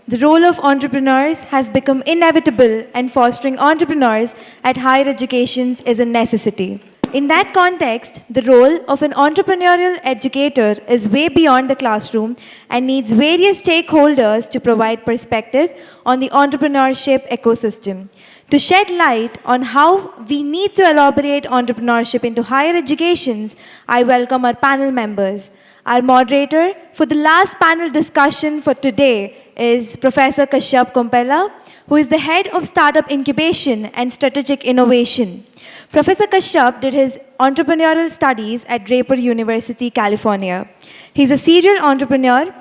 the role of entrepreneurs has become inevitable and fostering entrepreneurs at higher education is a necessity. In that context, the role of an entrepreneurial educator is way beyond the classroom and needs various stakeholders to provide perspective on the entrepreneurship ecosystem. To shed light on how we need to elaborate entrepreneurship into higher educations, I welcome our panel members. Our moderator for the last panel discussion for today is Professor Kashyap Kompella, who is the head of Startup Incubation and Strategic Innovation. Professor Kashyap did his entrepreneurial studies at Draper University, California. He's a serial entrepreneur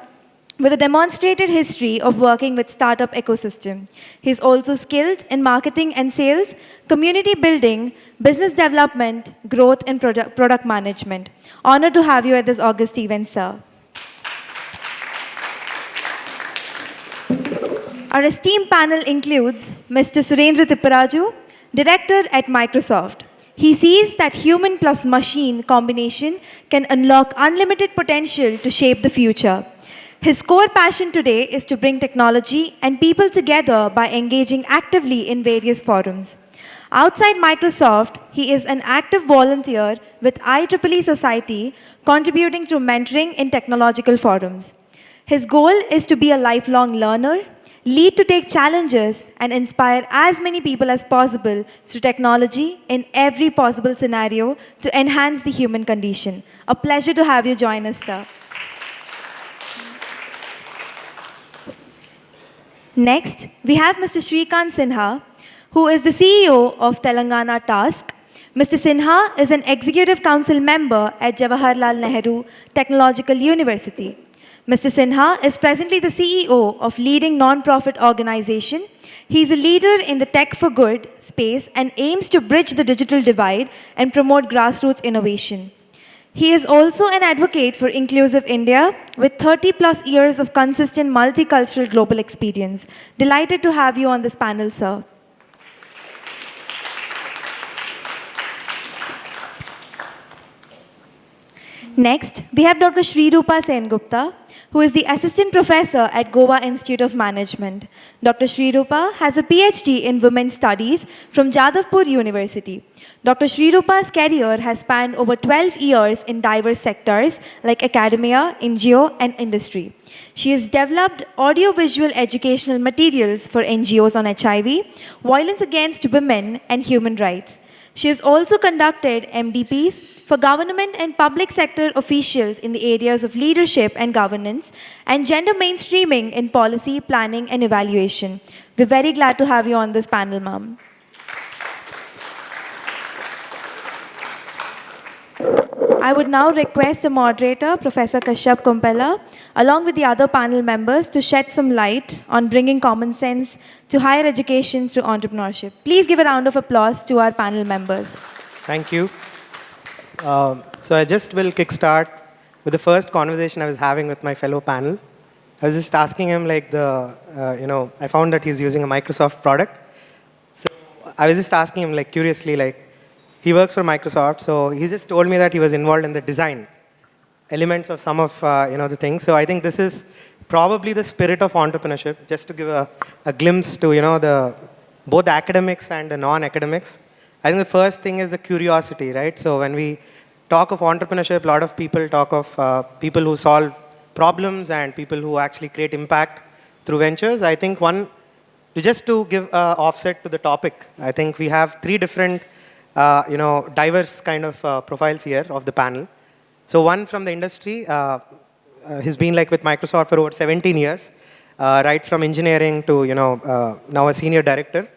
with a demonstrated history of working with startup ecosystem. He's also skilled in marketing and sales, community building, business development, growth, and product management. Honored to have you at this August event, sir. Our esteemed panel includes Mr. Surendra Tipparaju, Director at Microsoft. He sees that human plus machine combination can unlock unlimited potential to shape the future. His core passion today is to bring technology and people together by engaging actively in various forums. Outside Microsoft, he is an active volunteer with IEEE Society, contributing through mentoring in technological forums. His goal is to be a lifelong learner, lead to take challenges, and inspire as many people as possible through technology in every possible scenario to enhance the human condition. A pleasure to have you join us, sir. Next, we have Mr. Shrikant Sinha, who is the CEO of Telangana Task. Mr. Sinha is an Executive Council member at Jawaharlal Nehru Technological University. Mr. Sinha is presently the CEO of leading non-profit organization. He is a leader in the tech for good space and aims to bridge the digital divide and promote grassroots innovation. He is also an advocate for inclusive India with 30 plus years of consistent multicultural global experience. Delighted to have you on this panel, sir. Next, we have Dr. Shrirupa Sengupta, who is the Assistant Professor at Goa Institute of Management. Dr. Shrirupa has a PhD in Women's Studies from Jadavpur University. Dr. Shrirupa's career has spanned over 12 years in diverse sectors like academia, NGO, and industry. She has developed audiovisual educational materials for NGOs on HIV, violence against women, and human rights. She has also conducted MDPs for government and public sector officials in the areas of leadership and governance and gender mainstreaming in policy, planning, and evaluation. We're very glad to have you on this panel, ma'am. I would now request the moderator, Professor Kashyap Kompella, along with the other panel members to shed some light on bringing common sense to higher education through entrepreneurship. Please give a round of applause to our panel members. Thank you. So I just will kickstart with the first conversation I was having with my fellow panel. I was just asking him like I found that he's using a Microsoft product. So I was just asking him like curiously like, he works for Microsoft, so he just told me that he was involved in the design elements of some of the things. So I think this is probably the spirit of entrepreneurship, just to give a glimpse to both the academics and the non-academics. I think the first thing is the curiosity, right? So when we talk of entrepreneurship, a lot of people talk of people who solve problems and people who actually create impact through ventures. I think just to give an offset to the topic, I think we have three different diverse kind of profiles here of the panel. So one from the industry, he's been like with Microsoft for over 17 years, right from engineering to now a senior director.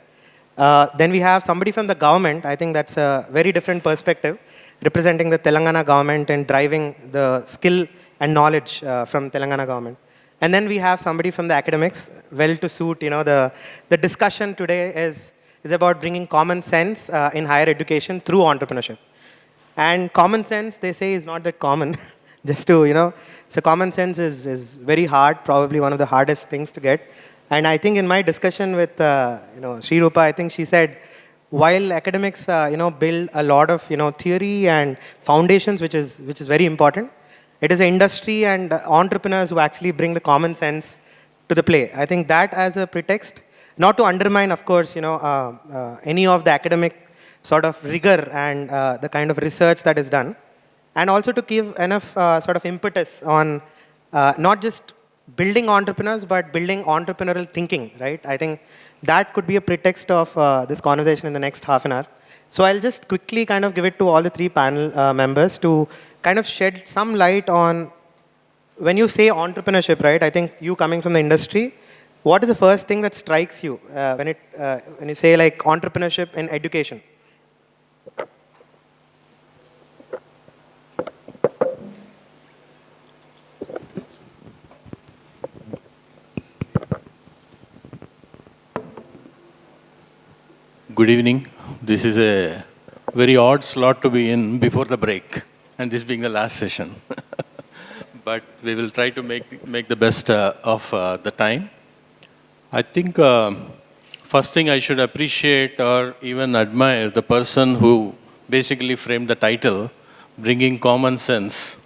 Then we have somebody from the government. I think that's a very different perspective, representing the Telangana government and driving the skill and knowledge from Telangana government. And then we have somebody from the academics, well to suit, the discussion today is about bringing common sense in higher education through entrepreneurship. And common sense, they say, is not that common. Just to, so common sense is very hard, probably one of the hardest things to get. And I think in my discussion with, Shrirupa, I think she said, while academics, build a lot of, theory and foundations, which is very important, it is an industry and entrepreneurs who actually bring the common sense to the play. I think that as a pretext, not to undermine, of course, any of the academic sort of rigor and the kind of research that is done, and also to give enough sort of impetus on not just building entrepreneurs, but building entrepreneurial thinking, right? I think that could be a pretext of this conversation in the next half an hour. So I'll just quickly kind of give it to all the three panel members to kind of shed some light on when you say entrepreneurship, right? I think you coming from the industry, what is the first thing that strikes you when you say like entrepreneurship in education? Good evening. This is a very odd slot to be in before the break, and this being the last session. But we will try to make the best of the time. I think first thing I should appreciate or even admire the person who basically framed the title, bringing common sense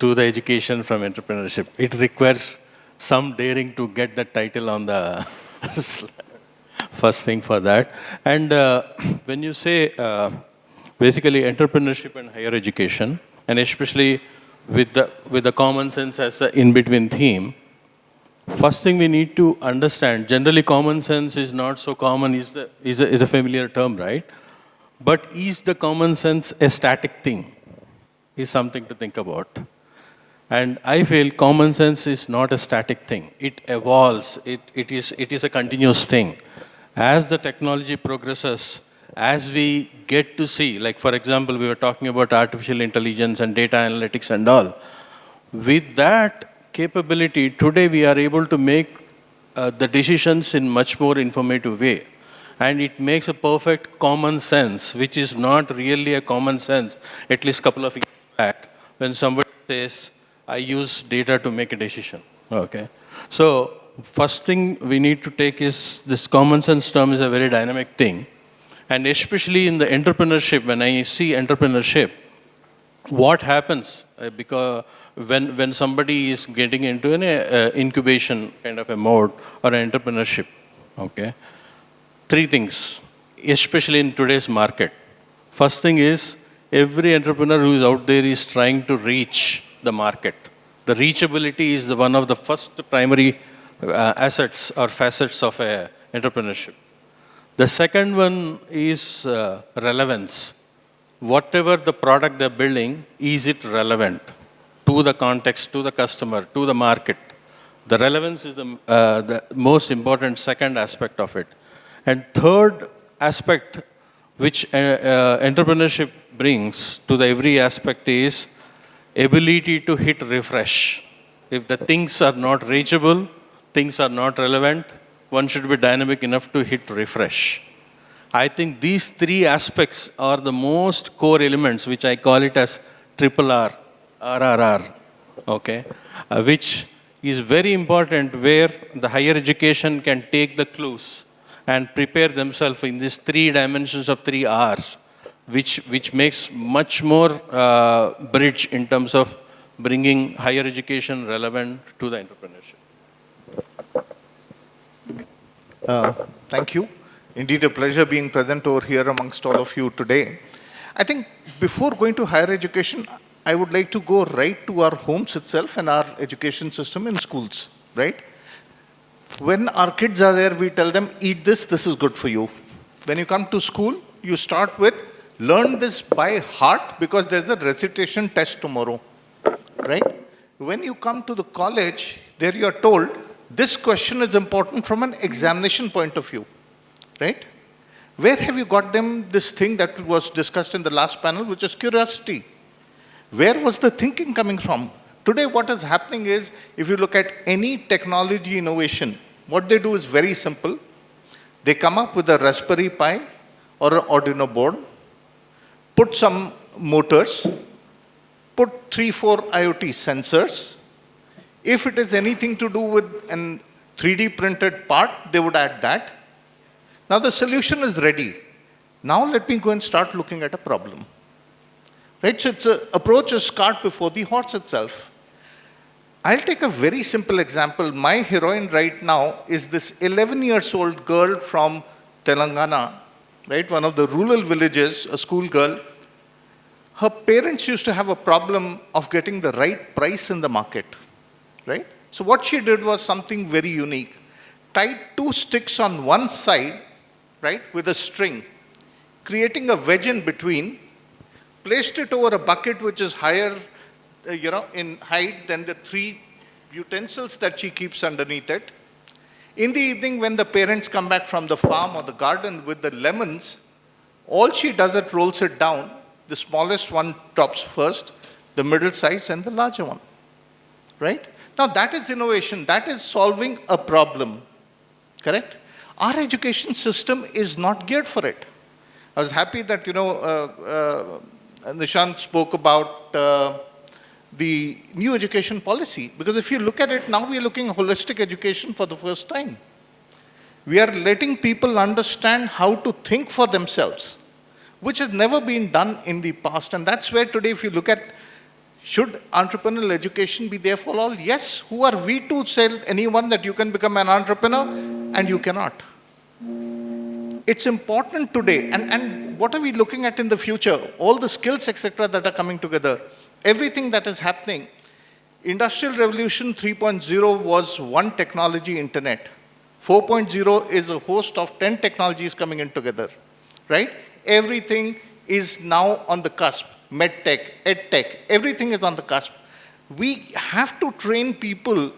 to the education from entrepreneurship. It requires some daring to get the title on the slide. First thing for that. And when you say basically entrepreneurship and higher education, and especially with the common sense as the in-between theme, first thing we need to understand, generally common sense is not so common, is a familiar term, right? But is the common sense a static thing? Is something to think about. And I feel common sense is not a static thing. It evolves. It is a continuous thing. As the technology progresses, as we get to see, like for example, we were talking about artificial intelligence and data analytics and all. With that capability, today we are able to make the decisions in much more informative way. And it makes a perfect common sense, which is not really a common sense, at least a couple of years back, when somebody says, I use data to make a decision. Okay. So first thing we need to take is this common sense term is a very dynamic thing. And especially in the entrepreneurship, when I see entrepreneurship, what happens because when somebody is getting into an incubation kind of a mode or an entrepreneurship, okay? Three things, especially in today's market. First thing is, every entrepreneur who is out there is trying to reach the market. The reachability is one of the first primary assets or facets of entrepreneurship. The second one is relevance. Whatever the product they're building, is it relevant to the context, to the customer, to the market? The relevance is the most important second aspect of it. And third aspect, which entrepreneurship brings to the every aspect is ability to hit refresh. If the things are not reachable, things are not relevant, one should be dynamic enough to hit refresh. I think these three aspects are the most core elements, which I call it as triple R, RRR, okay, which is very important where the higher education can take the clues and prepare themselves in these three dimensions of three R's, which makes much more bridge in terms of bringing higher education relevant to the entrepreneurship. Thank you. Indeed, a pleasure being present over here amongst all of you today. I think before going to higher education, I would like to go right to our homes itself and our education system in schools, right? When our kids are there, we tell them, eat this, this is good for you. When you come to school, you start with, learn this by heart because there's a recitation test tomorrow, right? When you come to the college, there you are told, this question is important from an examination point of view, right? Where have you got them this thing that was discussed in the last panel, which is curiosity? Where was the thinking coming from? Today, what is happening is, if you look at any technology innovation, what they do is very simple. They come up with a Raspberry Pi or an Arduino board, put some motors, put 3-4 IoT sensors. If it is anything to do with a 3D printed part, they would add that. Now the solution is ready. Now let me go and start looking at a problem. Right? So it's approach is cart before the horse itself. I'll take a very simple example. My heroine right now is this 11 years old girl from Telangana, right? One of the rural villages, a school girl. Her parents used to have a problem of getting the right price in the market, right? So what she did was something very unique. Tied 2 sticks on one side, right, with a string, creating a wedge in between, placed it over a bucket which is higher in height than the 3 utensils that she keeps underneath it. In the evening, when the parents come back from the farm or the garden with the lemons, all she does is rolls it down. The smallest one drops first, the middle size, and the larger one, right? Now, that is innovation. That is solving a problem, correct? Our education system is not geared for it. I was happy that, Nishant spoke about the new education policy, because if you look at it, now we are looking at holistic education for the first time. We are letting people understand how to think for themselves, which has never been done in the past. And that's where today, if you look at, should entrepreneurial education be there for all? Yes. Who are we to tell anyone that you can become an entrepreneur and you cannot? It's important today. And what are we looking at in the future? All the skills, etc., that are coming together. Everything that is happening. Industrial Revolution 3.0 was one technology, internet. 4.0 is a host of 10 technologies coming in together, right? Everything is now on the cusp. MedTech, EdTech, everything is on the cusp. We have to train people,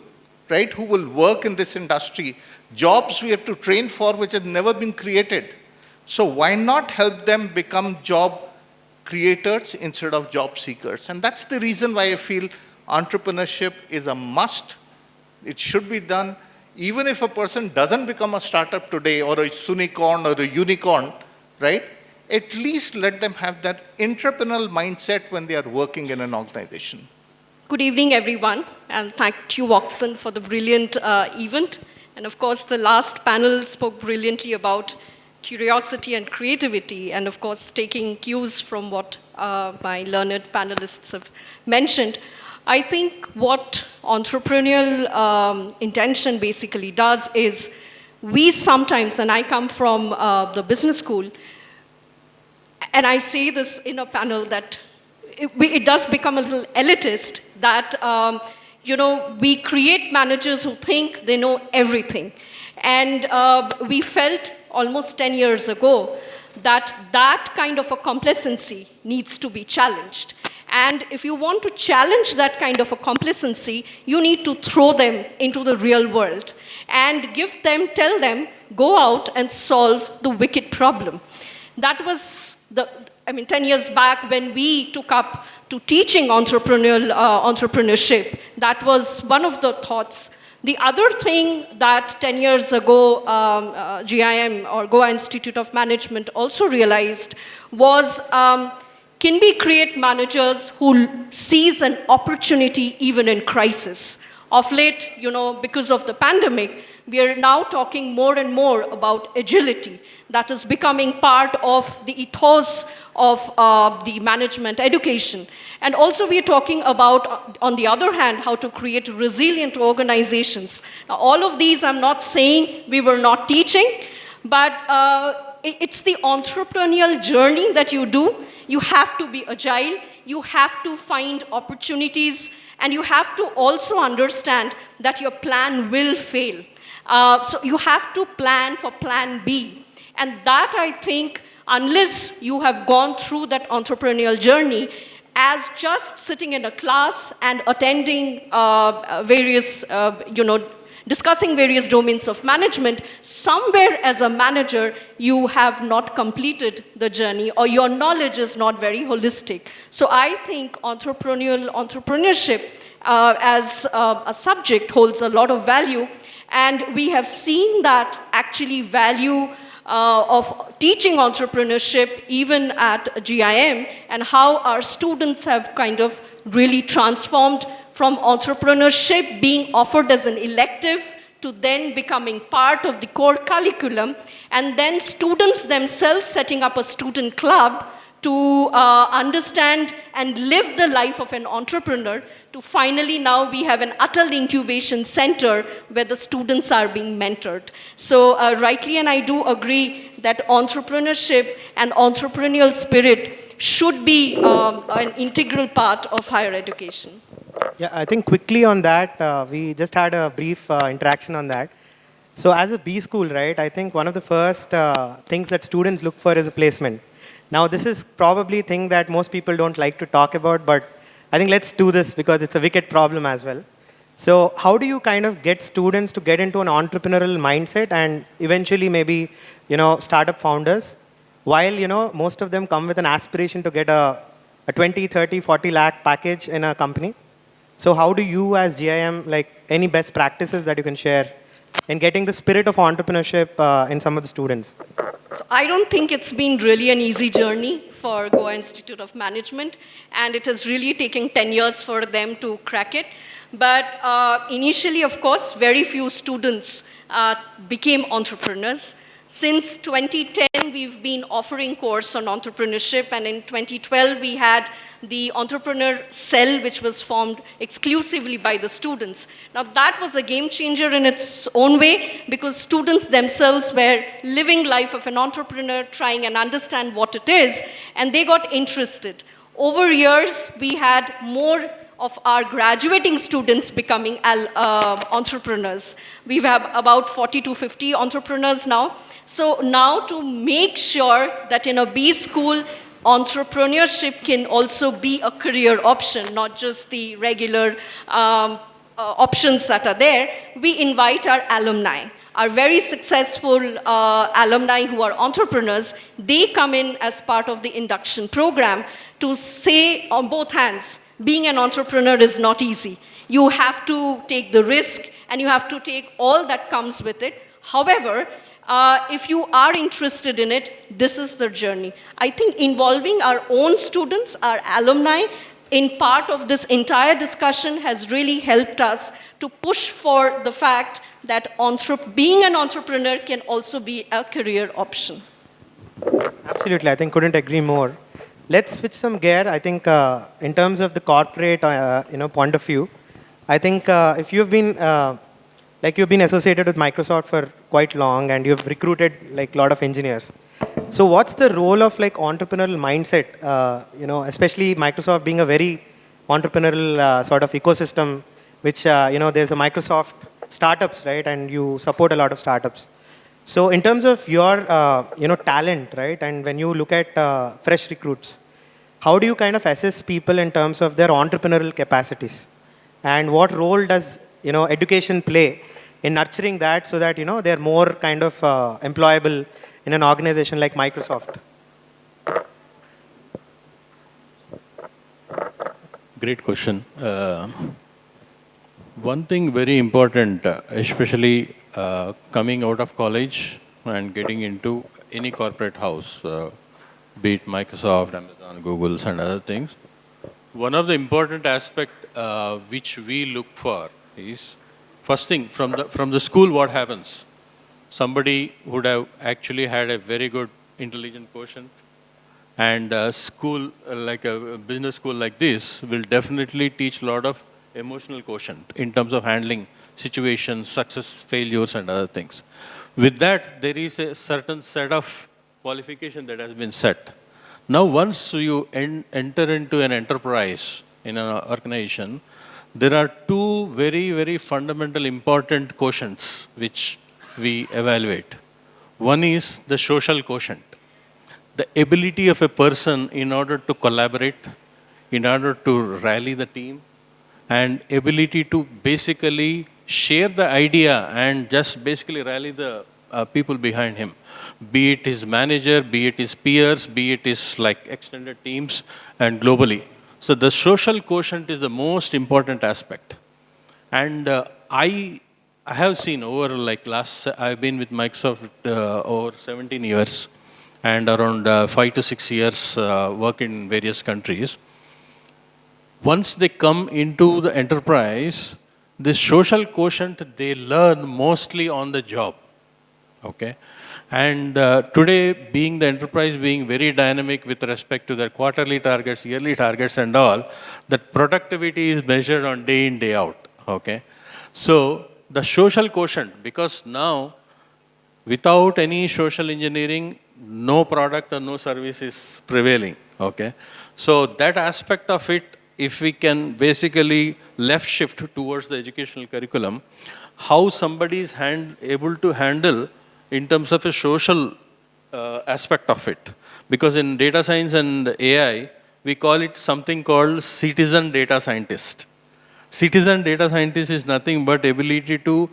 right, who will work in this industry. Jobs we have to train for which have never been created. So why not help them become job creators instead of job seekers? And that's the reason why I feel entrepreneurship is a must. It should be done. Even if a person doesn't become a startup today or a unicorn or a unicorn, right? At least let them have that entrepreneurial mindset when they are working in an organization. Good evening, everyone, and thank you, Woxsen, for the brilliant event. And of course, the last panel spoke brilliantly about curiosity and creativity, and of course, taking cues from what my learned panelists have mentioned. I think what entrepreneurial intention basically does is we sometimes, and I come from the business school, and I say this in a panel that it does become a little elitist that, we create managers who think they know everything. And we felt almost 10 years ago that that kind of a complacency needs to be challenged. And if you want to challenge that kind of a complacency, you need to throw them into the real world and tell them, go out and solve the wicked problem. That was 10 years back when we took up to teaching entrepreneurship, that was one of the thoughts. The other thing that 10 years ago, GIM or Goa Institute of Management also realized was, can we create managers who seize an opportunity even in crisis? Of late, because of the pandemic, we are now talking more and more about agility. That is becoming part of the ethos of the management education. And also we are talking about, on the other hand, how to create resilient organizations. Now, all of these I'm not saying we were not teaching, but it's the entrepreneurial journey that you do. You have to be agile, you have to find opportunities, and you have to also understand that your plan will fail. So you have to plan for plan B. And that, I think, unless you have gone through that entrepreneurial journey as just sitting in a class and attending discussing various domains of management, somewhere as a manager, you have not completed the journey or your knowledge is not very holistic. So I think entrepreneurship as a subject holds a lot of value. And we have seen that actually value of teaching entrepreneurship even at GIM and how our students have kind of really transformed from entrepreneurship being offered as an elective to then becoming part of the core curriculum, and then students themselves setting up a student club to understand and live the life of an entrepreneur, to finally now we have an Atal Incubation Center where the students are being mentored. So rightly, and I do agree that entrepreneurship and entrepreneurial spirit should be an integral part of higher education. Yeah, I think quickly on that, we just had a brief interaction on that. So as a B school, right, I think one of the first things that students look for is a placement. Now, this is probably a thing that most people don't like to talk about, but I think let's do this because it's a wicked problem as well. So how do you kind of get students to get into an entrepreneurial mindset and eventually maybe, startup founders, while, most of them come with an aspiration to get a 20, 30, 40 lakh package in a company? So how do you as GIM, any best practices that you can share in getting the spirit of entrepreneurship in some of the students? So I don't think it's been really an easy journey for Goa Institute of Management, and it has really taken 10 years for them to crack it. But initially, of course, very few students became entrepreneurs. Since 2010, we've been offering course on entrepreneurship, and in 2012, we had the entrepreneur cell, which was formed exclusively by the students. Now, that was a game changer in its own way, because students themselves were living life of an entrepreneur, trying and understand what it is, and they got interested. Over years, we had more of our graduating students becoming entrepreneurs. We have about 40 to 50 entrepreneurs now. So now to make sure that in a B school, entrepreneurship can also be a career option, not just the regular options that are there, we invite our alumni. Our very successful alumni who are entrepreneurs, they come in as part of the induction program to say on both hands, being an entrepreneur is not easy. You have to take the risk and you have to take all that comes with it. However, if you are interested in it, this is the journey. I think involving our own students, our alumni, in part of this entire discussion has really helped us to push for the fact that being an entrepreneur can also be a career option. Absolutely, I think couldn't agree more. Let's switch some gear. I think in terms of the corporate point of view, I think if you've been you've been associated with Microsoft for quite long and you've recruited a lot of engineers. So what's the role of entrepreneurial mindset, especially Microsoft being a very entrepreneurial sort of ecosystem, which, there's a Microsoft startups, right? And you support a lot of startups. So in terms of your, talent, right? And when you look at fresh recruits, how do you kind of assess people in terms of their entrepreneurial capacities? And what role does, education play in nurturing that so that, they're more kind of employable in an organization like Microsoft? Great question. One thing very important, especially coming out of college and getting into any corporate house, be it Microsoft, Amazon, Google's and other things, one of the important aspects which we look for is, first thing, from the school, what happens? Somebody would have actually had a very good intelligent quotient, and a school, like a business school like this, will definitely teach a lot of emotional quotient in terms of handling situations, success, failures, and other things. With that, there is a certain set of qualification that has been set. Now, once you enter into an enterprise in an organization, there are two very, very fundamental important quotients which we evaluate. One is the social quotient, the ability of a person in order to collaborate, in order to rally the team, and ability to basically share the idea and just basically rally the people behind him, be it his manager, be it his peers, be it his extended teams, and globally. So the social quotient is the most important aspect. And I have seen over I've been with Microsoft over 17 years and around 5 to 6 years work in various countries. Once they come into the enterprise, this social quotient they learn mostly on the job, okay? And today, being the enterprise being very dynamic with respect to their quarterly targets, yearly targets and all, that productivity is measured on day in, day out, okay? So the social quotient, because now, without any social engineering, no product or no service is prevailing, okay? So that aspect of it, if we can basically left shift towards the educational curriculum, how somebody is able to handle in terms of a social aspect of it. Because in data science and AI, we call it something called citizen data scientist. Citizen data scientist is nothing but ability to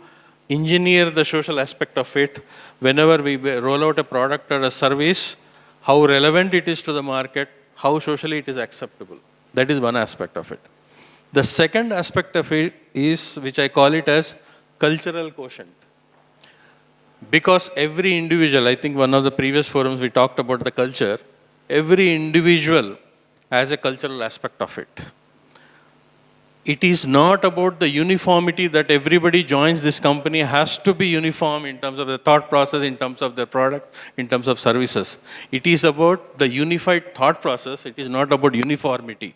engineer the social aspect of it. Whenever we roll out a product or a service, how relevant it is to the market, how socially it is acceptable. That is one aspect of it. The second aspect of it is, which I call it as cultural quotient. Because every individual, I think one of the previous forums we talked about the culture, every individual has a cultural aspect of it. It is not about the uniformity that everybody joins this company has to be uniform in terms of the thought process, in terms of the product, in terms of services. It is about the unified thought process. It is not about uniformity.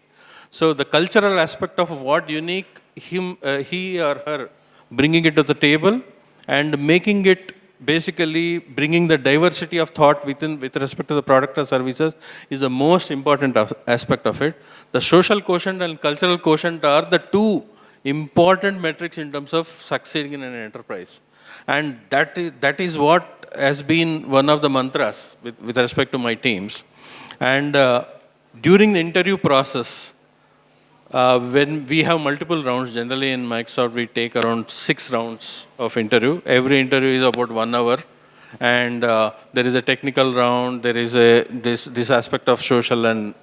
So the cultural aspect of what unique he or her bringing it to the table and making it basically bringing the diversity of thought with respect to the product or services is the most important aspect of it. The social quotient and cultural quotient are the two important metrics in terms of succeeding in an enterprise. And that is what has been one of the mantras with respect to my teams. And during the interview process, when we have multiple rounds, generally in Microsoft we take around 6 rounds of interview. Every interview is about 1 hour. And there is a technical round, there is this aspect of social and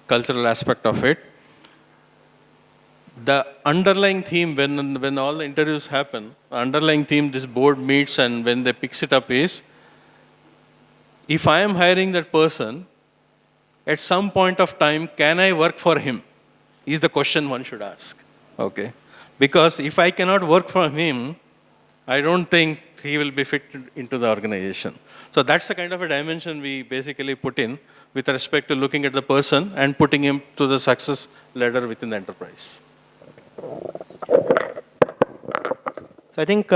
cultural aspect of it. The underlying theme, when all the interviews happen, the underlying theme this board meets and when they picks it up is, if I am hiring that person, at some point of time, can I work for him? Is the question one should ask, okay? Because if I cannot work for him, I don't think he will be fit into the organization. So that's the kind of a dimension we basically put in with respect to looking at the person and putting him to the success ladder within the enterprise. So I think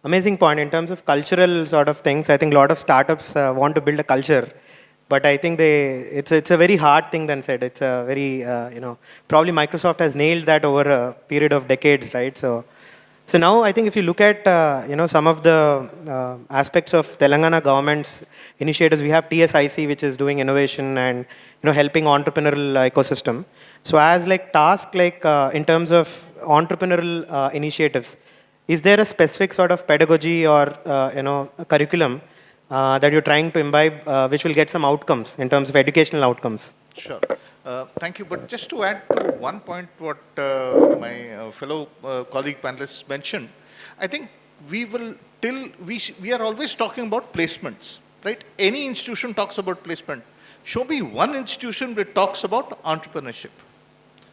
amazing point in terms of cultural sort of things. I think a lot of startups want to build a culture. But I think it's a very hard thing than said. It's a very, probably Microsoft has nailed that over a period of decades, right? So now I think if you look at, some of the aspects of Telangana government's initiatives, we have TSIC, which is doing innovation and, helping entrepreneurial ecosystem. So as like task, in terms of entrepreneurial initiatives, is there a specific sort of pedagogy or, curriculum that you're trying to imbibe, which will get some outcomes in terms of educational outcomes? Sure. Thank you. But just to add to one point what my fellow colleague panelists mentioned, I think we are always talking about placements, right? Any institution talks about placement. Show me one institution which talks about entrepreneurship,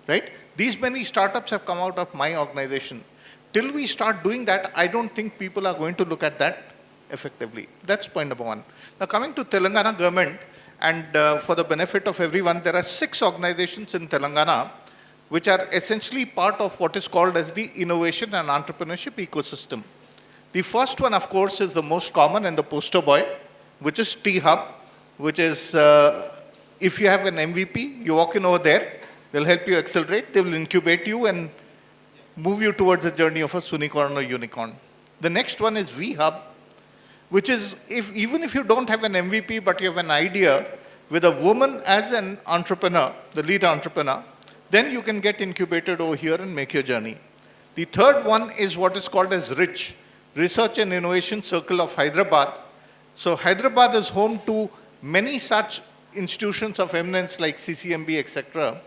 right? These many startups have come out of my organization. Till we start doing that, I don't think people are going to look at that effectively. That's point number one. Now coming to Telangana government, and for the benefit of everyone, there are 6 organizations in Telangana which are essentially part of what is called as the innovation and entrepreneurship ecosystem. The first one, of course, is the most common and the poster boy, which is T-Hub, which is, if you have an MVP, you walk in over there, they'll help you accelerate, they will incubate you and move you towards the journey of a unicorn or unicorn. The next one is V-Hub, which is, even if you don't have an MVP, but you have an idea with a woman as an entrepreneur, the lead entrepreneur, then you can get incubated over here and make your journey. The third one is what is called as RICH, Research and Innovation Circle of Hyderabad. So Hyderabad is home to many such institutions of eminence like CCMB, etc.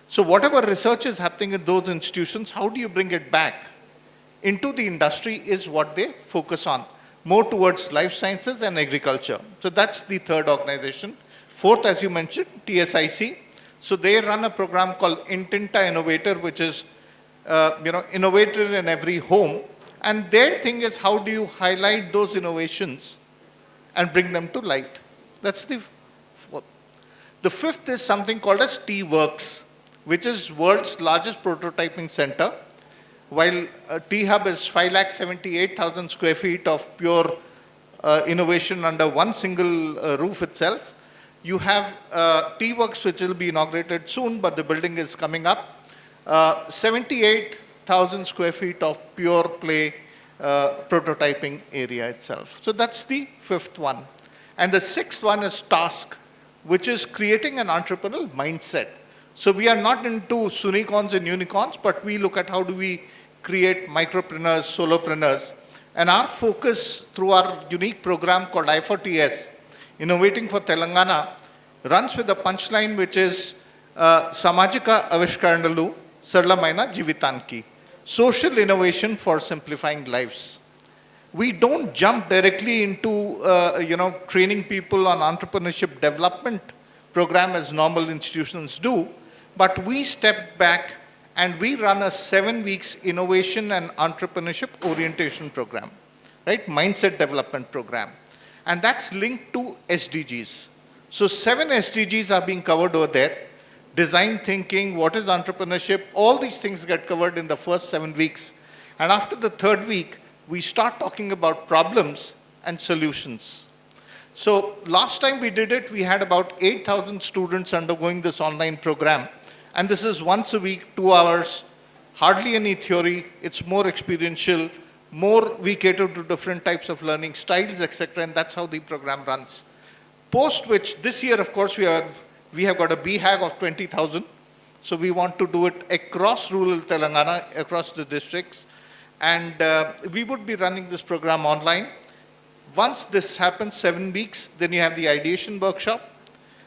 So whatever research is happening in those institutions, how do you bring it back into the industry is what they focus on, more towards life sciences and agriculture. So that's the third organization. Fourth, as you mentioned, TSIC. So they run a program called Intinta Innovator, which is, innovator in every home. And their thing is how do you highlight those innovations and bring them to light. That's the fourth. The fifth is something called as T-Works, which is world's largest prototyping center. While T-Hub is 578,000 square feet of pure innovation under one single roof itself, you have T-Works, which will be inaugurated soon, but the building is coming up. 78,000 square feet of pure play prototyping area itself. So that's the fifth one. And the sixth one is Task, which is creating an entrepreneurial mindset. So we are not into unicorns and unicorns, but we look at how do we create micropreneurs, solopreneurs. And our focus through our unique program called I4TS, Innovating for Telangana, runs with a punchline which is Samajika Avishkaranalu Sarlamaina Jivitanki. Social innovation for simplifying lives. We don't jump directly into training people on entrepreneurship development program as normal institutions do, but we step back and we run a 7 weeks innovation and entrepreneurship orientation program, right? Mindset development program. And that's linked to SDGs. So 7 SDGs are being covered over there. Design thinking, what is entrepreneurship, all these things get covered in the first 7 weeks. And after the 3rd week, we start talking about problems and solutions. So last time we did it, we had about 8,000 students undergoing this online program. And this is once a week, 2 hours, hardly any theory. It's more experiential, more we cater to different types of learning styles, etc. And that's how the program runs. Post which, this year, of course, we have got a BHAG of 20,000. So we want to do it across rural Telangana, across the districts. And we would be running this program online. Once this happens, 7 weeks, then you have the ideation workshop,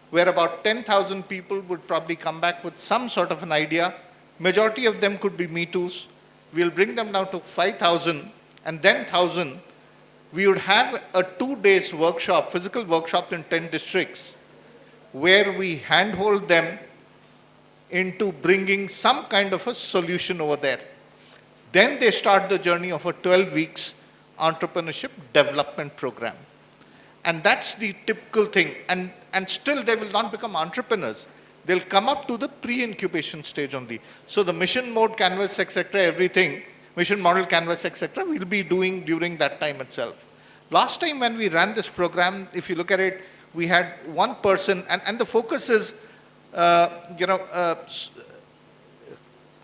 where about 10,000 people would probably come back with some sort of an idea. Majority of them could be Me Too's. We'll bring them down to 5,000, and then 1,000. We would have a 2 days workshop, physical workshop in 10 districts, where we handhold them into bringing some kind of a solution over there. Then they start the journey of a 12 weeks entrepreneurship development program. And that's the typical thing. And still they will not become entrepreneurs. They'll come up to the pre-incubation stage only. So the mission mode canvas, etc., everything, mission model canvas, etc., we'll be doing during that time itself. Last time when we ran this program, if you look at it, we had one person, and the focus is,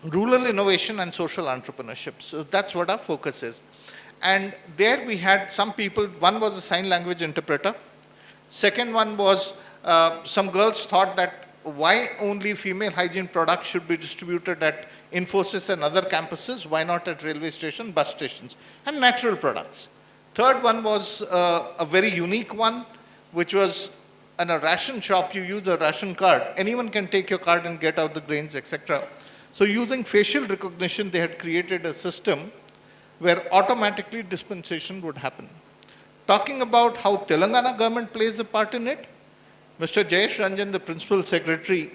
rural innovation and social entrepreneurship. So that's what our focus is. And there we had some people, one was a sign language interpreter. Second one was, some girls thought that why only female hygiene products should be distributed at Infosys and other campuses, why not at railway stations, bus stations, and natural products. Third one was a very unique one, which was in a ration shop, you use a ration card. Anyone can take your card and get out the grains, etc. So using facial recognition, they had created a system where automatically dispensation would happen. Talking about how Telangana government plays a part in it, Mr. Jayesh Ranjan, the principal secretary,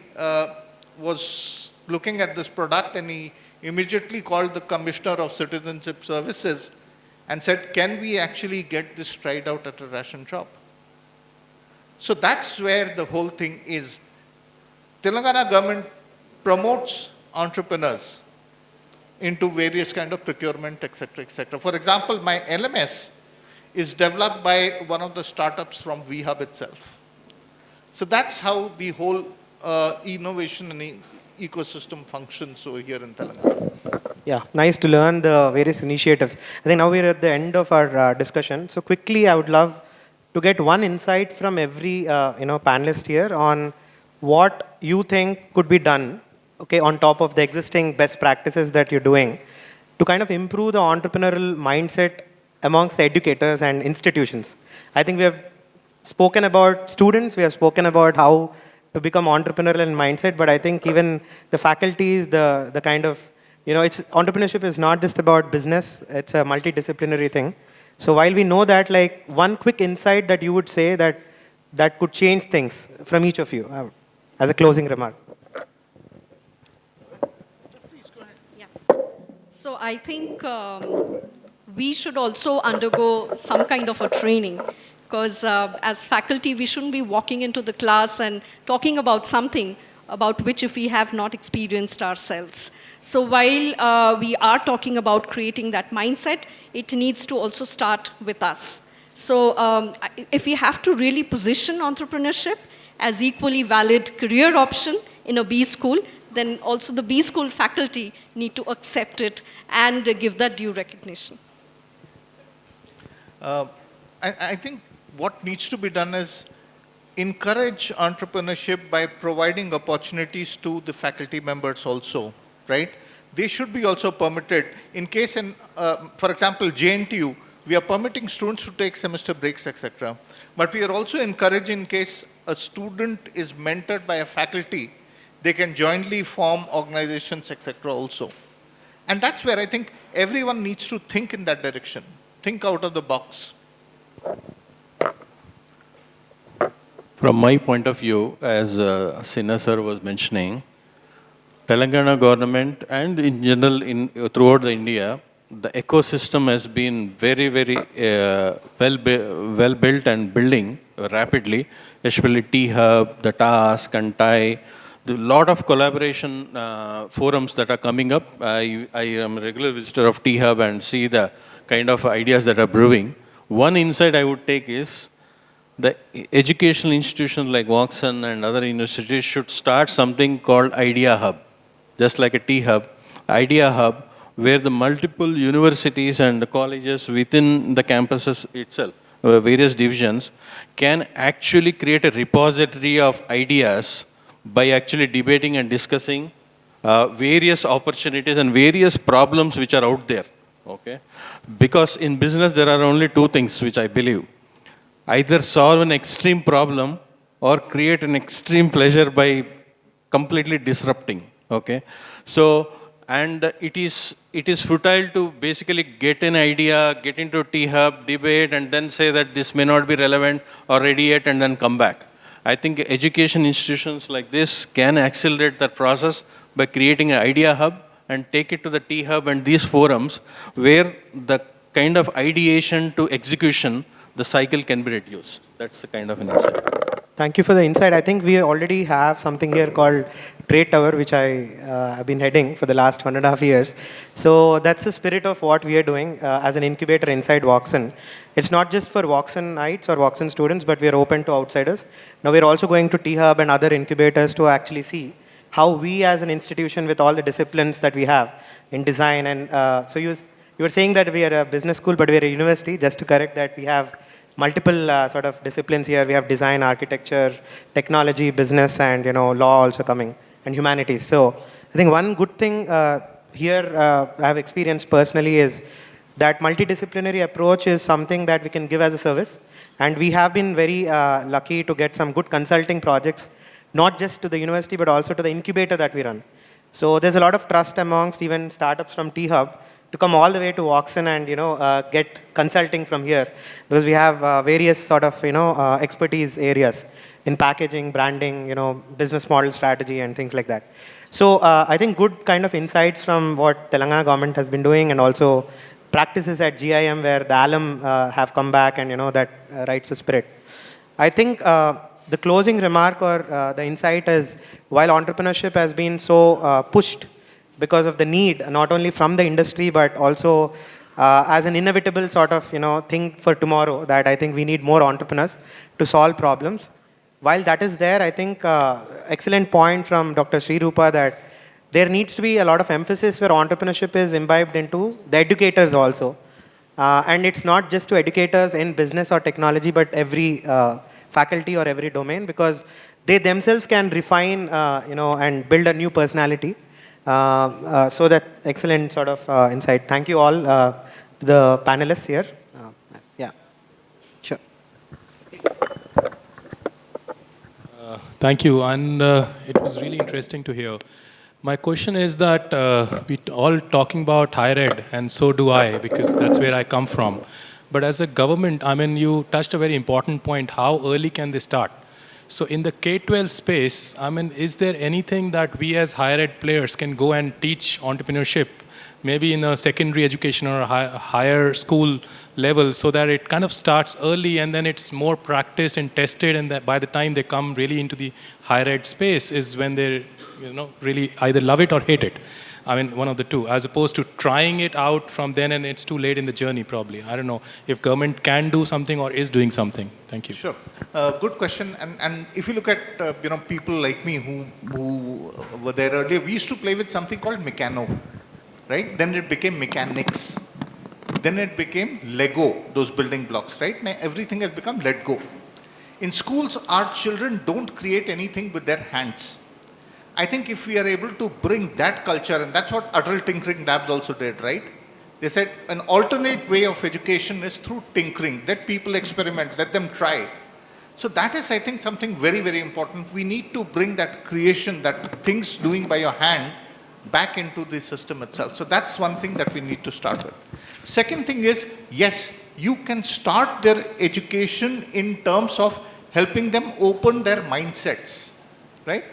was looking at this product, and he immediately called the Commissioner of Citizenship Services and said, can we actually get this tried out at a ration shop? So that's where the whole thing is. Telangana government promotes entrepreneurs into various kind of procurement, etc., etc. For example, my LMS is developed by one of the startups from VHub itself. So that's how the whole innovation and ecosystem functions over here in Telangana. Yeah, nice to learn the various initiatives. I think now we're at the end of our discussion. So quickly, I would love to get one insight from every panelist here on what you think could be done, okay, on top of the existing best practices that you're doing to kind of improve the entrepreneurial mindset amongst educators and institutions. I think we have spoken about students, we have spoken about how to become entrepreneurial in mindset, but I think even the faculties, the kind of, entrepreneurship is not just about business, it's a multidisciplinary thing. So while we know that, like, one quick insight that you would say that could change things from each of you, as a closing remark. So I think we should also undergo some kind of a training, because as faculty, we shouldn't be walking into the class and talking about something about which if we have not experienced ourselves. So while we are talking about creating that mindset, it needs to also start with us. So if we have to really position entrepreneurship as equally valid career option in a B school, then also the B school faculty need to accept it and give that due recognition. I think what needs to be done is encourage entrepreneurship by providing opportunities to the faculty members also, right? They should be also permitted. In case, for example, JNTU, we are permitting students to take semester breaks, etc. But we are also encouraging in case a student is mentored by a faculty, they can jointly form organizations, etc. also. And that's where I think everyone needs to think in that direction. Think out of the box. From my point of view, as Sinha sir was mentioning, Telangana government and in general throughout the India, the ecosystem has been very, very well built and building rapidly, especially T-Hub, the Task and TIE. A lot of collaboration forums that are coming up. I am a regular visitor of T-Hub and see the kind of ideas that are brewing. One insight I would take is the educational institutions like Woxsen and other universities should start something called Idea Hub, just like a T-Hub, Idea Hub, where the multiple universities and the colleges within the campuses itself, various divisions, can actually create a repository of ideas by actually debating and discussing various opportunities and various problems which are out there. Okay? Because in business there are only two things which I believe. Either solve an extreme problem or create an extreme pleasure by completely disrupting. Okay? So, and it is futile to basically get an idea, get into T-Hub, debate, and then say that this may not be relevant or ready yet, and then come back. I think education institutions like this can accelerate that process by creating an idea hub and take it to the T-Hub and these forums where the kind of ideation to execution, the cycle can be reduced. That's the kind of an insight. Thank you for the insight. I think we already have something here called Trade Tower, which I have been heading for the last 1.5 years. So that's the spirit of what we are doing as an incubator inside Woxsen. It's not just for Woxsenites or Woxsen students, but we are open to outsiders. Now we're also going to T-Hub and other incubators to actually see how we as an institution with all the disciplines that we have in design. And so you were saying that we are a business school, but we are a university. Just to correct that, we have multiple sort of disciplines here. We have design, architecture, technology, business, and law also coming, and humanities. So I think one good thing here I have experienced personally is that multidisciplinary approach is something that we can give as a service. And we have been very lucky to get some good consulting projects, not just to the university, but also to the incubator that we run. So there's a lot of trust amongst even startups from T-Hub to come all the way to Woxsen and get consulting from here, because we have various sort of expertise areas in packaging, branding, business model strategy and things like that. So I think good kind of insights from what Telangana government has been doing, and also practices at GIM where the alum have come back and that writes the spirit. I think the closing remark or the insight is, while entrepreneurship has been so pushed because of the need, not only from the industry, but also as an inevitable sort of thing for tomorrow, that I think we need more entrepreneurs to solve problems. While that is there, I think excellent point from Dr. Sri Rupa that there needs to be a lot of emphasis where entrepreneurship is imbibed into the educators also. And it's not just to educators in business or technology, but every faculty or every domain, because they themselves can refine and build a new personality. So that excellent sort of insight. Thank you all, the panelists here. Yeah, sure. Thank you, and it was really interesting to hear. My question is that we all talking about higher ed, and so do I, because that's where I come from. But as a government, I mean, you touched a very important point. How early can they start? So in the K-12 space, I mean, is there anything that we as higher ed players can go and teach entrepreneurship, maybe in a secondary education or a higher school level so that it kind of starts early and then it's more practiced and tested, and that by the time they come really into the higher ed space is when they really either love it or hate it. I mean, one of the two, as opposed to trying it out from then and it's too late in the journey probably. I don't know if government can do something or is doing something. Thank you. Sure. Good question. And if you look at, people like me who were there earlier, we used to play with something called Mechano, right? Then it became mechanics. Then it became Lego, those building blocks, right? Now everything has become let go. In schools, our children don't create anything with their hands. I think if we are able to bring that culture, and that's what Adult Tinkering Labs also did, right? They said an alternate way of education is through tinkering. Let people experiment, let them try. So that is, I think, something very, very important. We need to bring that creation, that things doing by your hand, back into the system itself. So that's one thing that we need to start with. Second thing is, yes, you can start their education in terms of helping them open their mindsets, right?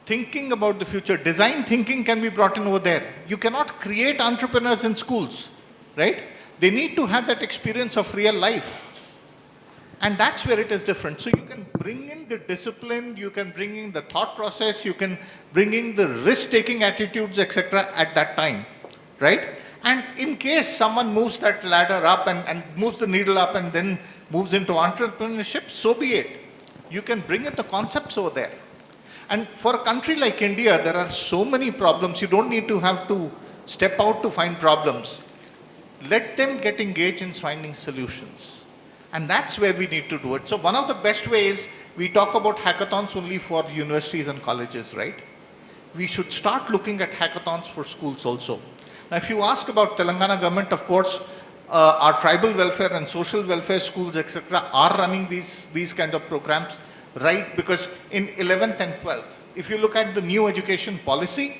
Thinking about the future, design thinking can be brought in over there. You cannot create entrepreneurs in schools, right? They need to have that experience of real life. And that's where it is different. So you can bring in the discipline, you can bring in the thought process, you can bring in the risk-taking attitudes, etc. at that time, right? And in case someone moves that ladder up and moves the needle up and then moves into entrepreneurship, so be it. You can bring in the concepts over there. And for a country like India, there are so many problems. You don't need to have to step out to find problems. Let them get engaged in finding solutions. And that's where we need to do it. So one of the best ways, we talk about hackathons only for universities and colleges, right? We should start looking at hackathons for schools also. Now, if you ask about Telangana government, of course, our tribal welfare and social welfare schools, etc., are running these kind of programs. Right, because in 11th and 12th, if you look at the new education policy,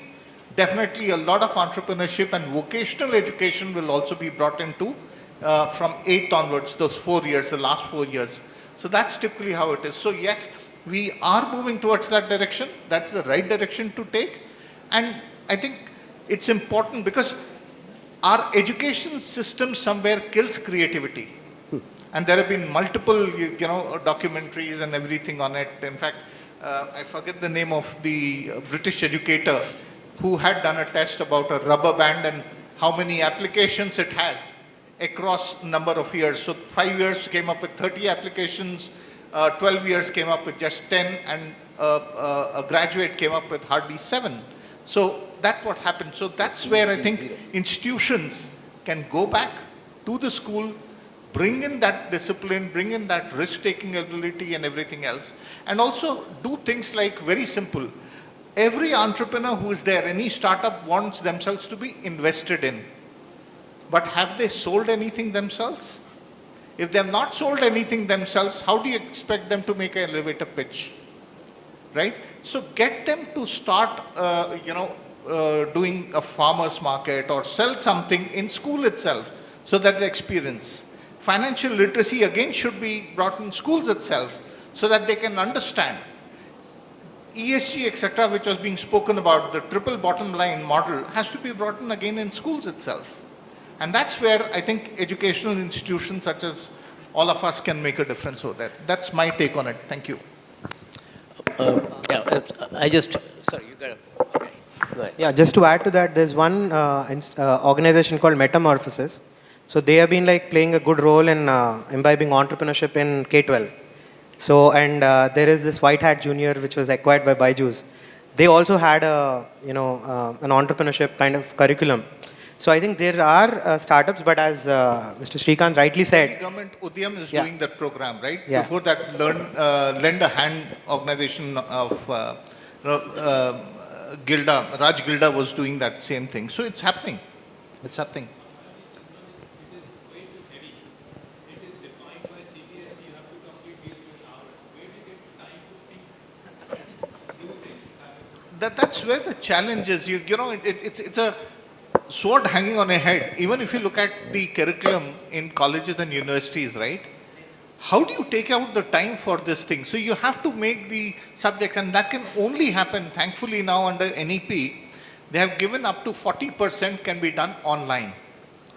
definitely a lot of entrepreneurship and vocational education will also be brought into from 8th onwards, those 4 years, the last 4 years. So that's typically how it is. So yes, we are moving towards that direction. That's the right direction to take. And I think it's important because our education system somewhere kills creativity. And there have been multiple, documentaries and everything on it. In fact, I forget the name of the British educator who had done a test about a rubber band and how many applications it has across number of years. So 5 years came up with 30 applications, 12 years came up with just 10, and a graduate came up with hardly 7. So that's what happened. So that's where I think institutions can go back to the school, bring in that discipline, bring in that risk-taking ability and everything else. And also do things like, very simple, every entrepreneur who is there, any startup wants themselves to be invested in. But have they sold anything themselves? If they have not sold anything themselves, how do you expect them to make an elevator pitch? Right? So get them to start, doing a farmer's market or sell something in school itself so that they experience. Financial literacy again should be brought in schools itself so that they can understand. ESG, etc., which was being spoken about, the triple bottom line model, has to be brought in again in schools itself. And that's where I think educational institutions such as all of us can make a difference over there. That's my take on it. Thank you. Sorry, you got it. Okay, go ahead. Yeah, just to add to that, there's one organization called Metamorphosis. So they have been playing a good role in imbibing entrepreneurship in K-12. So, and there is this White Hat Junior, which was acquired by Byju's. They also had an entrepreneurship kind of curriculum. So I think there are startups, but as Mr. Srikanth rightly said, the government Udyam is doing that program, right? Yeah. Before that, Lend a Hand organization of Gilda, Raj Gilda was doing that same thing. So it's happening. It's happening. That's where the challenge is. It's a sword hanging on a head. Even if you look at the curriculum in colleges and universities, right? How do you take out the time for this thing? So you have to make the subjects, and that can only happen, thankfully now under NEP, they have given up to 40% can be done online,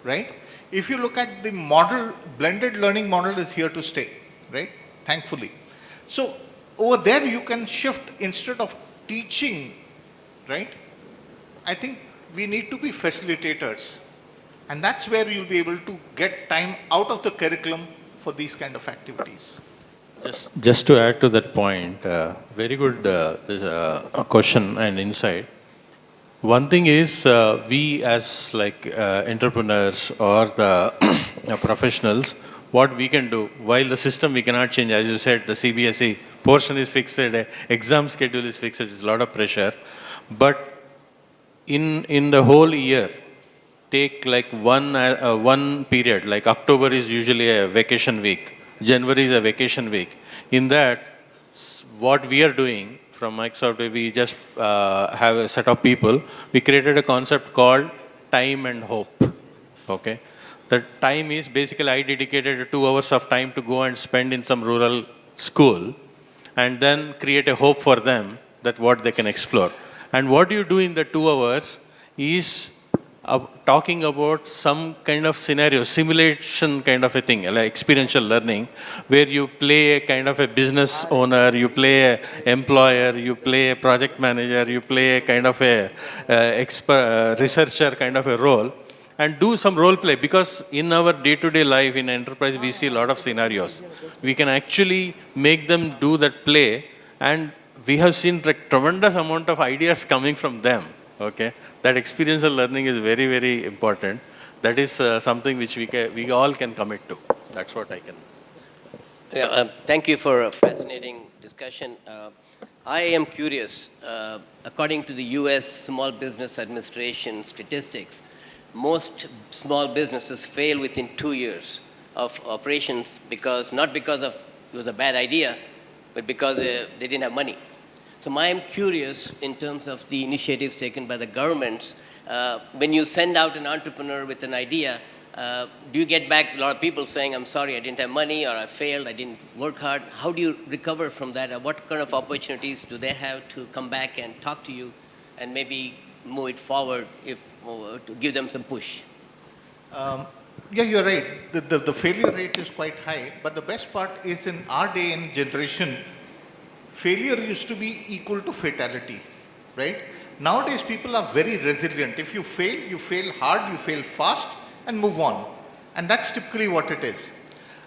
right? If you look at the model, blended learning model is here to stay, right? Thankfully. So over there you can shift instead of teaching, right? I think we need to be facilitators. And that's where you'll be able to get time out of the curriculum for these kind of activities. Just to add to that point, very good question and insight. One thing is we as like entrepreneurs or the professionals, what we can do, while the system we cannot change, as you said, the CBSE portion is fixed, exam schedule is fixed, there's a lot of pressure. But in the whole year, take like one period, like October is usually a vacation week, January is a vacation week. In that, what we are doing from Microsoft, we just have a set of people. We created a concept called time and hope. Okay, the time is basically I dedicated 2 hours of time to go and spend in some rural school, and then create a hope for them that what they can explore. And what you do in the 2 hours is talking about some kind of scenario, simulation kind of a thing, like experiential learning, where you play a kind of a business owner, you play a employer, you play a project manager, you play a kind of a researcher kind of a role, and do some role play. Because in our day-to-day life in enterprise, we see a lot of scenarios. We can actually make them do that play, and we have seen like tremendous amount of ideas coming from them. Okay, that experiential learning is very, very important. That is something which we all can commit to. That's what I can. Yeah, thank you for a fascinating discussion. I am curious. According to the U.S. Small Business Administration statistics, most small businesses fail within 2 years of operations not because of it was a bad idea, but because they didn't have money. So I am curious in terms of the initiatives taken by the governments. When you send out an entrepreneur with an idea, do you get back a lot of people saying, I'm sorry, I didn't have money, or I failed, I didn't work hard? How do you recover from that? What kind of opportunities do they have to come back and talk to you and maybe move it forward to give them some push? Yeah, you're right. The failure rate is quite high. But the best part is in our day and generation, failure used to be equal to fatality, right? Nowadays, people are very resilient. If you fail hard, you fail fast, and move on. And that's typically what it is.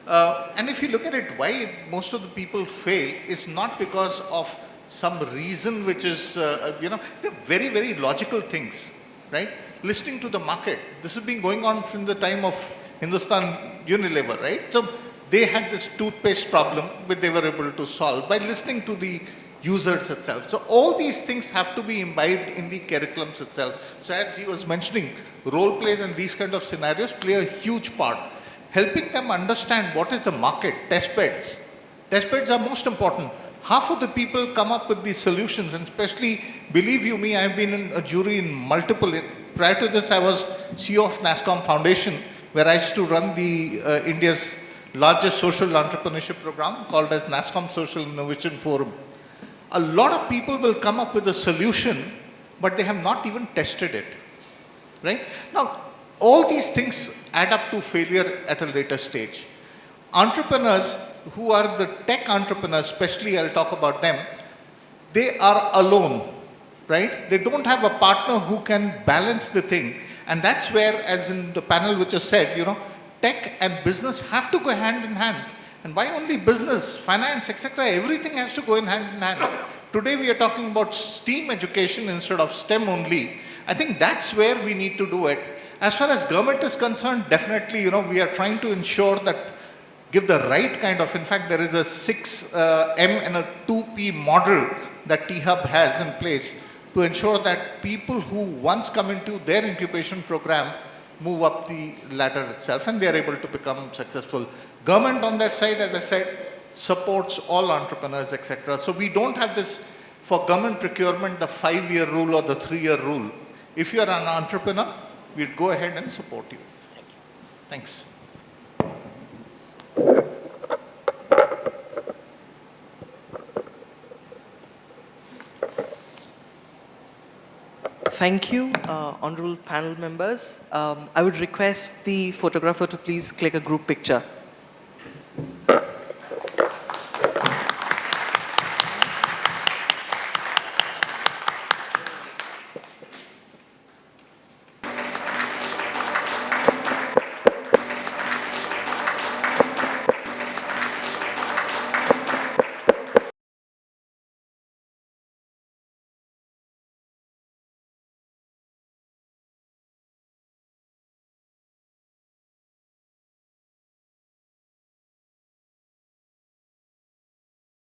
And if you look at it, why most of the people fail is not because of some reason which is, they're very, very logical things, right? Listening to the market. This has been going on from the time of Hindustan Unilever, right? So they had this toothpaste problem which they were able to solve by listening to the users itself. So all these things have to be imbibed in the curriculums itself. So as he was mentioning, role plays and these kind of scenarios play a huge part. Helping them understand what is the market, test beds. Test beds are most important. Half of the people come up with these solutions, and especially, believe you me, I've been in a jury in multiple. Prior to this, I was CEO of NASCOM Foundation, where I used to run the India's largest social entrepreneurship program called as NASCOM Social Innovation Forum. A lot of people will come up with a solution, but they have not even tested it, right? Now, all these things add up to failure at a later stage. Entrepreneurs who are the tech entrepreneurs, especially I'll talk about them, they are alone, right? They don't have a partner who can balance the thing. And that's where, as in the panel which is said, tech and business have to go hand in hand. And why only business, finance, etc.? Everything has to go in hand in hand. Today we are talking about STEAM education instead of STEM only. I think that's where we need to do it. As far as government is concerned, definitely, we are trying to ensure that give the right kind of, in fact, there is a 6M and a 2P model that T-Hub has in place to ensure that people who once come into their incubation program move up the ladder itself and they are able to become successful. Government on that side, as I said, supports all entrepreneurs, etc. So we don't have this, for government procurement, the 5-year rule or the 3-year rule. If you are an entrepreneur, we'd go ahead and support you. Thanks. Thank you, honorable panel members. I would request the photographer to please click a group picture.